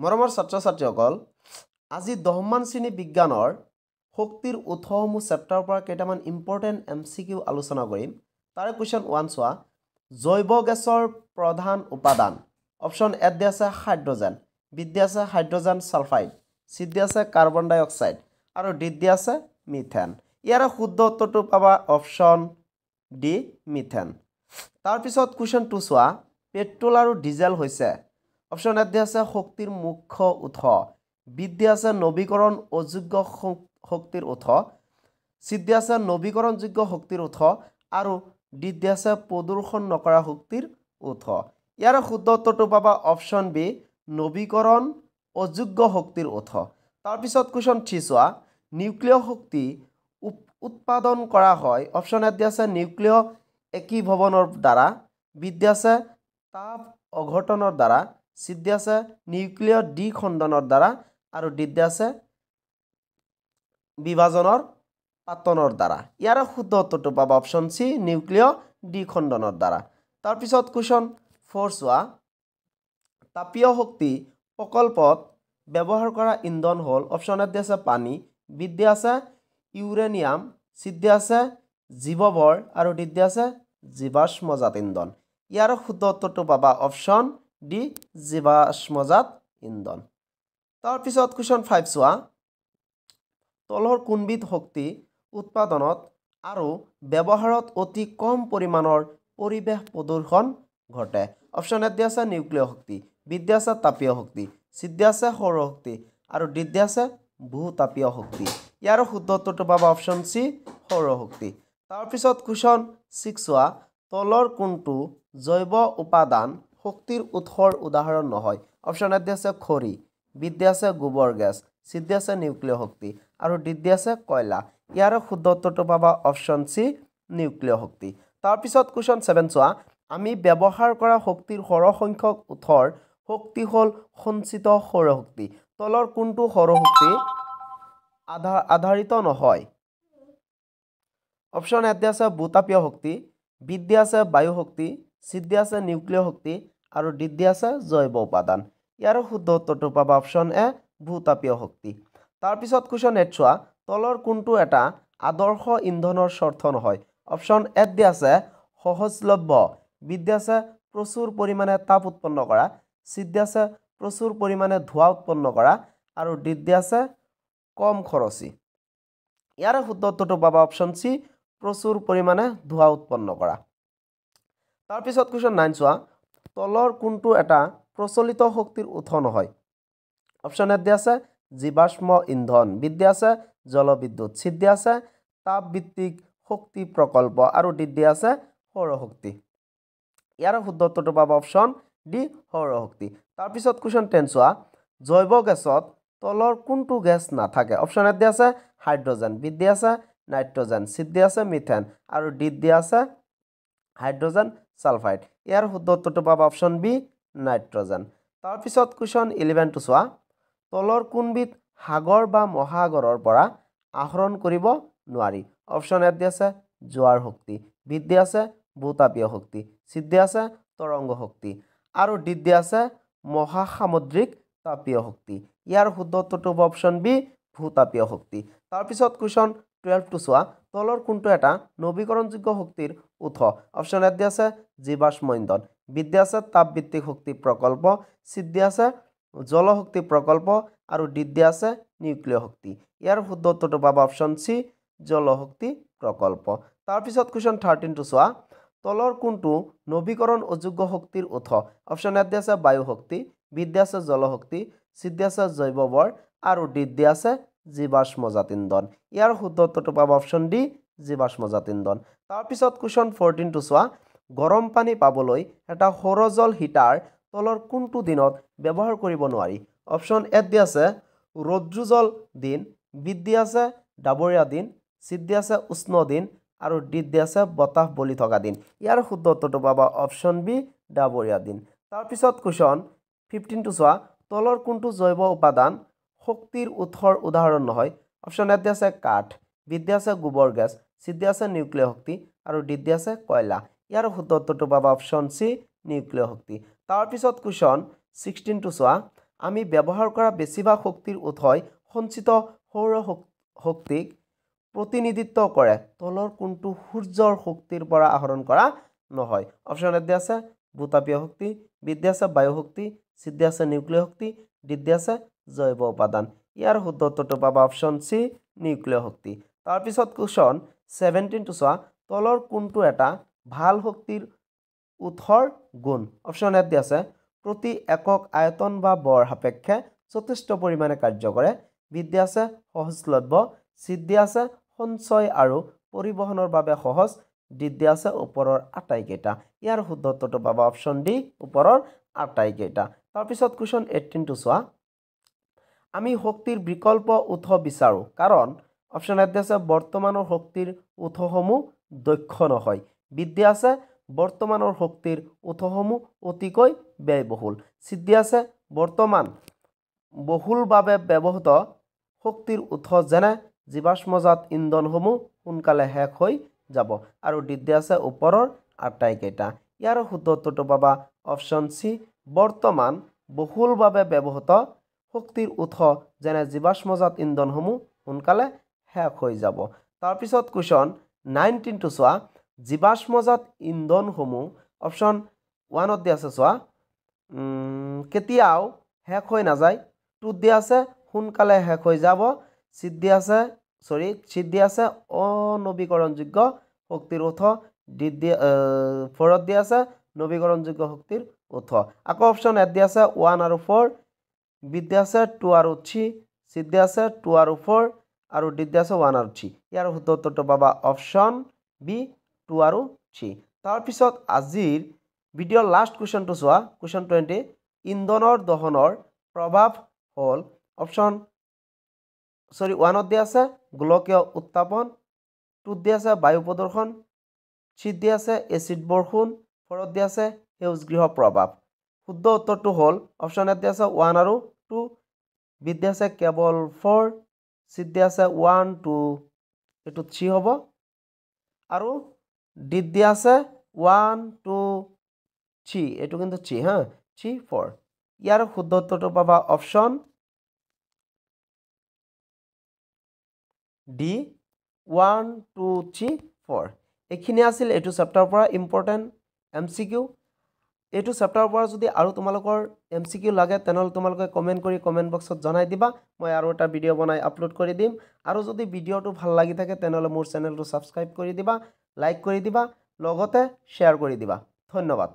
মৰমৰ ছাত্ৰ-ছাত্ৰীসকল আজি 10মান শ্ৰেণী বিজ্ঞানৰ শক্তিৰ উৎসসমূহ চেপ্টাৰৰ পৰা কেইটামান ইম্পৰ্টেণ্ট MCQ আলোচনা কৰিম। তাৰে কুৱেশ্যন 1 চোৱা, জৈৱ গেছৰ প্ৰধান উপাদান। অপশ্যন এ দিয়া আছে হাইড্ৰজেন, বি দিয়া আছে হাইড্ৰজেন সালফাইড, চি দিয়া আছে কাৰ্বন ডাই অক্সাইড আৰু ডি দিয়া আছে মিথেন। ইয়াৰ শুদ্ধ উত্তৰটো পাবা অপশ্যন ডি মিথেন। তাৰপিছত কুৱেশ্যন 2 চোৱা, পেট্ৰল আৰু ডিজেল হৈছে অপশ্যন এ দিয়া আছে শক্তিৰ মুখ্য উৎস, বি দিয়া আছে নৱীকৰণ অযোগ্য শক্তিৰ উৎস, চি দিয়া আছে নৱীকৰণযোগ্য শক্তিৰ উৎস আৰু ডি দিয়া আছে প্ৰদূষণ নকৰা শক্তিৰ উৎস। ইয়াৰ শুদ্ধ উত্তৰটো পাবা অপশ্যন বি নৱীকৰণ অযোগ্য শক্তিৰ উৎস। তাৰপিছত কুৱেশ্যন 3 চোৱা, নিউক্লিয় শক্তি উৎপাদন কৰা হয়। অপশ্যন এ দিয়া আছে নিউক্লিয় একীভৱনৰ দ্বাৰা, বি দিয়া আছে তাপ অঘটনৰ দ্বাৰা, চি দিয়া আছে নিউক্লিয় দ্বিখণ্ডনৰ দ্বাৰা আৰু ডি দিয়া আছে বিভাজনৰ পাতনৰ দ্বাৰা। ইয়াৰ শুদ্ধ উত্তৰটো পাবা অপশ্যন চি নিউক্লিয় দ্বিখণ্ডনৰ দ্বাৰা। তাৰপিছত কুৱেশ্যন 4 চোৱা, তাপীয় শক্তি প্ৰকল্পত ব্যৱহাৰ কৰা ইন্ধন হ'ল অপশ্যন এ দিয়া আছে পানী, বি দিয়া আছে ইউৰেনিয়াম, চি দিয়া আছে জীৱভৰ আৰু ডি দিয়া আছে জীৱাশ্মজাত ইন্ধন। ইয়াৰ শুদ্ধ উত্তৰটো পাবা অপশ্যন ডি জীৱাশ্মজাত ইন্ধন। তাৰপিছত কুৱেশ্যন 5 চোৱা, তলৰ কোনবিধ শক্তি উৎপাদনত আৰু ব্যৱহাৰত অতি কম পৰিমাণৰ পৰিৱেশ প্ৰদূষণ ঘটে। অপশ্যন এ দিয়া আছে নিউক্লিয় শক্তি, বি দিয়া আছে তাপীয় শক্তি, চি দিয়া আছে সৌৰ শক্তি আৰু ডি দিয়া আছে ভূতাপীয় শক্তি। ইয়াৰ শুদ্ধ উত্তৰটো পাবা অপশ্যন চি সৌৰ শক্তি। তাৰপিছত কুৱেশ্যন 6 চোৱা, তলৰ কোনটো জৈৱ উপাদান শক্তিৰ উৎসৰ উদাহৰণ নহয়। অপশ্যন এ দিয়া আছে খৰি, বি দিয়া আছে গোবৰ গেছ, চি দিয়া আছে নিউক্লিয় শক্তি আৰু ডি দিয়া আছে কয়লা। ইয়াৰ শুদ্ধ উত্তৰটো পাবা অপশ্যন চি নিউক্লিয় শক্তি। তাৰপিছত কুৱেশ্যন 7 চোৱা, আমি ব্যৱহাৰ কৰা শক্তিৰ সৰহসংখ্যক উৎসৰ শক্তি হ'ল সঞ্চিত সৌৰ শক্তি। তলৰ কোনটো সৌৰ শক্তি আধাৰিত নহয়। অপশ্যন এ দিয়া আছে ভূতাপীয় শক্তি, বি দিয়া আছে বায়ু শক্তি, চি দিয়া আছে নিউক্লিয় শক্তি আৰু ডি দিয়া আছে জৈৱ উপাদান। ইয়াৰ শুদ্ধ উত্তৰটো পাবা অপশ্যন এ ভূতাপীয় শক্তি। তাৰপিছত কুৱেশ্যন 8 চোৱা, তলৰ কোনটো এটা আদৰ্শ ইন্ধনৰ শৰ্ত নহয়। অপশ্যন এ দিয়া আছে সহজলভ্য, বি দিয়া আছে প্ৰচুৰ পৰিমাণে তাপ উৎপন্ন কৰা, চি দিয়া আছে প্ৰচুৰ পৰিমাণে ধোঁৱা উৎপন্ন কৰা আৰু ডি দিয়া আছে কম খৰচী। ইয়াৰ শুদ্ধ উত্তৰটো পাবা অপশ্যন চি প্ৰচুৰ পৰিমাণে ধোঁৱা উৎপন্ন কৰা। তাৰপিছত কুৱেশ্যন 9 চোৱা, তলৰ কোনটো এটা প্ৰচলিত শক্তিৰ উৎস নহয়। অপশ্যন এ দিয়া আছে জীৱাশ্ম ইন্ধন, বি দিয়া আছে জলবিদ্যুৎ, চি দিয়া আছে তাপভিত্তিক শক্তি প্ৰকল্প আৰু ডি দিয়া আছে সৌৰ শক্তি। ইয়াৰ শুদ্ধ উত্তৰটো পাবা অপশ্যন ডি সৌৰ শক্তি। তাৰপিছত কুৱেশ্যন 10 চোৱা, জৈৱ গেছত তলৰ কোনটো গেছ নাথাকে। অপশ্যন এ দিয়া আছে হাইড্ৰজেন, বি দিয়া আছে নাইট্ৰজেন, চি দিয়া আছে মিথেন আৰু ডি দিয়া আছে হাইড্ৰজেন সালফাইড। ইয়াৰ শুদ্ধ উত্তৰটো পাবা অপশ্যন বি নাইট্ৰজেন। তাৰপিছত কুৱেশ্যন 11 চোৱা, তলৰ কোনবিধ সাগৰ বা মহাসাগৰৰ পৰা আহৰণ কৰিব নোৱাৰি। অপশ্যন এ দিয়া আছে জোৱাৰ শক্তি, বি দিয়া আছে ভূতাপীয় শক্তি, চি দিয়া আছে তৰংগ শক্তি আৰু ডি দিয়া আছে মহাসামুদ্ৰিক তাপীয় শক্তি। ইয়াৰ শুদ্ধ উত্তৰটো হ'ব অপশ্যন বি ভূতাপীয় শক্তি। তাৰপিছত কুৱেশ্যন 12 চোৱা, তলৰ কোনটো এটা নৱীকৰণযোগ্য শক্তিৰ উৎস। অপশ্যন এ দিয়া আছে জীৱাশ্ম ইন্ধন, বি দিয়া আছে তাপভিত্তিক শক্তি প্ৰকল্প, চি দিয়া আছে জলশক্তি প্ৰকল্প আৰু ডি দিয়া আছে নিউক্লিয় শক্তি। ইয়াৰ শুদ্ধ উত্তৰটো পাবা অপশ্যন চি জলশক্তি প্ৰকল্প। তাৰপিছত কুৱেশ্যন 13 চোৱা, তলৰ কোনটো নৱীকৰণ অযোগ্য শক্তিৰ উৎস। অপশ্যন এ দিয়া আছে বায়ু শক্তি, বি দিয়া আছে জলশক্তি, চি দিয়া আছে জৈৱভৰ আৰু ডি দিয়া আছে জীৱাশ্মজাত ইন্ধন। ইয়াৰ শুদ্ধ উত্তৰটো পাবা অপশ্যন ডি জীৱাশ্মজাত ইন্ধন। তাৰপিছত কুৱেশ্যন 14 চোৱা, গৰম পানী পাবলৈ এটা সৌৰজল হিটাৰ তলৰ কোনটো দিনত ব্যৱহাৰ কৰিব নোৱাৰি। অপশ্যন এ দিয়া আছে ৰৌদ্ৰোজ্জ্বল দিন, বি দিয়া আছে ডাৱৰীয়া দিন, চি দিয়া আছে উষ্ণ দিন আৰু ডি দিয়া আছে বতাহ বলি থকা দিন। ইয়াৰ শুদ্ধ উত্তৰটো পাবা অপশ্যন বি ডাৱৰীয়া দিন। তাৰপিছত কুৱেশ্যন 15 চোৱা, তলৰ কোনটো জৈৱ উপাদান শক্তিৰ উৎসৰ উদাহৰণ নহয়। অপশ্যন এ দিয়া আছে কাঠ, বি দিয়া আছে গোবৰ গেছ, চি দিয়া আছে নিউক্লিয় শক্তি আৰু ডি দিয়া আছে কয়লা। ইয়াৰ শুদ্ধ উত্তৰটো পাবা অপশ্যন চি নিউক্লিয় শক্তি। তাৰপিছত কুৱেশ্যন 16 চোৱা, আমি ব্যৱহাৰ কৰা বেছিভাগ শক্তিৰ উৎসই সঞ্চিত সৌৰ শক্তিক প্ৰতিনিধিত্ব কৰে তলৰ কোনটো সূৰ্যৰ শক্তিৰ পৰা আহৰণ কৰা নহয় অপশ্যন এ আছে ভূতাপীয় শক্তি বি আছে বায়ু শক্তি চি আছে নিউক্লিয় শক্তি ডি আছে জৈৱ উপাদান ইয়াৰ শুদ্ধ উত্তৰটো পাবা অপশ্যন সি নিউক্লিয় শক্তি তাৰ পিছত কোৱেশ্চন 17 টো চোৱা তলৰ কোনটো এটা ভাল শক্তিৰ উৎসৰ গুণ অপশ্যন এ আছে প্ৰতি একক আয়তন বা বৰ সাপেক্ষে যথেষ্ট পৰিমাণে কাৰ্য কৰে বি আছে সহজলভ্য চি আছে সঞ্চয় আৰু পৰিবহনৰ বাবে সহজ ডি আছে ওপৰৰ আটাইকেইটা ইয়াৰ শুদ্ধ উত্তৰটো পাবা অপশ্যন ডি ওপৰৰ আটাইকেইটা তাৰ পিছত কোৱেশ্চন 18 টো চোৱা আমি শক্তিৰ বিকল্প উৎস বিচাৰো কাৰণ অপশ্যন এ আছে বৰ্তমানৰ শক্তিৰ উৎসসমূহ দক্ষ নহয় বি আছে বৰ্তমানৰ শক্তিৰ উৎসসমূহ অতিকৈ ব্যয়বহুল চি আছে বৰ্তমান বহুলভাৱে ব্যৱহৃত শক্তিৰ উৎস যেনে জীৱাশ্মজাত ইন্ধনসমূহ সোনকালে শেষ হৈ যাব আৰু ডি আছে ওপৰৰ আটাইকেইটা ইয়াৰ শুদ্ধ উত্তৰটো পাবা অপশ্যন সি বৰ্তমান বহুলভাৱে ব্যৱহৃত শক্তিৰ উৎস যেনে জীৱাশ্মজাত ইন্ধনসমূহ সোনকালে শেষ হৈ যাব তাৰ পিছত কোৱেশ্চন 19 টো চোৱা জীৱাশ্মজাত ইন্ধনসমূহ অপশ্যন 1 ত আছে চোৱা কেতিয়াও শেষ হৈ নাযায় 2 দি আছে সোনকালে শেষ হৈ যাব চি আছে অনবীকৰণযোগ্য শক্তিৰ উৎস ডি 4 দি আছে নবীকৰণযোগ্য শক্তিৰ উৎস আকৌ অপশ্যন এ দি আছে 1 আৰু 4 বি দি আছে 2 আৰু 3 চি দি আছে 2 আৰু 4 আৰু ডি দি আছে 1 আৰু 3 ইয়াৰ শুদ্ধ উত্তৰটো পাবা অপশ্যন বি 2 আৰু 3 তাৰ পিছত আজিৰ ভিডিঅ'ৰ লাষ্ট কুৱেশ্যনটো চোৱা কুৱেশ্যন 20 ইন্ধনৰ দহনৰ প্ৰভাৱ হ'ল অপশ্যন 1 দি আছে গোলকীয় উত্তাপন 2 দি আছে বায়ু প্ৰদূষণ 3 দি আছে এচিড বৰষুণ 4 দি আছে সেউজগৃহ প্ৰভাৱ শুদ্ধ উত্তৰটো হ'ল অপশ্যন এ দি আছে 1 আৰু 2 বি দি আছে কেৱল 4 চি দি আছে 1 2 এটো 3 হ'ব আৰু ডি দি আছে 1 2 3 এটো কিন্তু 3 হা 3 4 ইয়াৰ শুদ্ধ উত্তৰটো পাবা অপশ্যন ডি 1 2 3 4 এইখিনি আছিল এইটো চেপ্টাৰৰ পৰা ইম্পৰ্টেণ্ট এমচিকিউ এইটো চেপ্টাৰৰ পৰা যদি আৰু তোমালোকৰ এমচিকিউ লাগে তেনেহ'লে তোমালোকে কমেণ্ট কৰি কমেণ্ট বক্সত জনাই দিবা মই আৰু এটা ভিডিঅ' বনাই আপলোড কৰি দিম আৰু যদি ভিডিঅ'টো ভাল লাগি থাকে তেনেহ'লে মোৰ চেনেলটো ছাবস্ক্ৰাইব কৰি দিবা লাইক কৰি দিবা লগতে শ্বেয়াৰ কৰি দিবা ধন্যবাদ